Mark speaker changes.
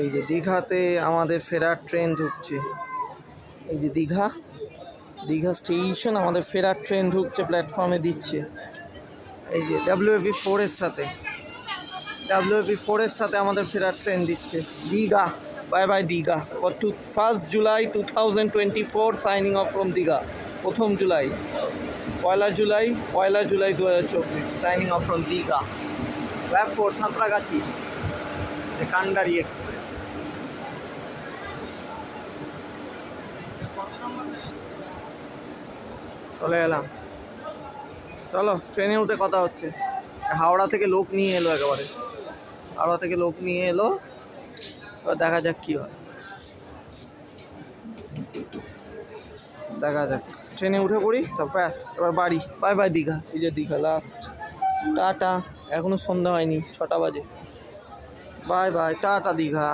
Speaker 1: এই যে দীঘাতে আমাদের ফেরার ট্রেন ঢুকছে। এই যে দীঘা স্টেশন, আমাদের ফেরার ট্রেন ঢুকছে, প্ল্যাটফর্মে দিচ্ছে। এই যে WFE4 এর সাথে আমাদের ফেরার ট্রেন দিচ্ছে। Digha, bye bye Digha for 1 July 2024, signing off from Digha. 1 July, 1 July 2024, signing off from Digha. ব্যাকফোর্ট সাঁতরাগাছি, কান্ডারি এক্সপ্রেস। চলে এলাম, চলো ট্রেনে উঠে কথা হচ্ছে। হাওড়া থেকে লোক নিয়ে এলো, এবার দেখা যাক কি হয়, দেখা যাক। ট্রেনে উঠে পড়ি তো ব্যাস, এবার বাড়ি। By bye Digha. এই যে দীঘা লাস্ট, টাটা। এখনো সন্ধ্যা হয়নি, 6টা বাজে। Bye bye, tata Digha.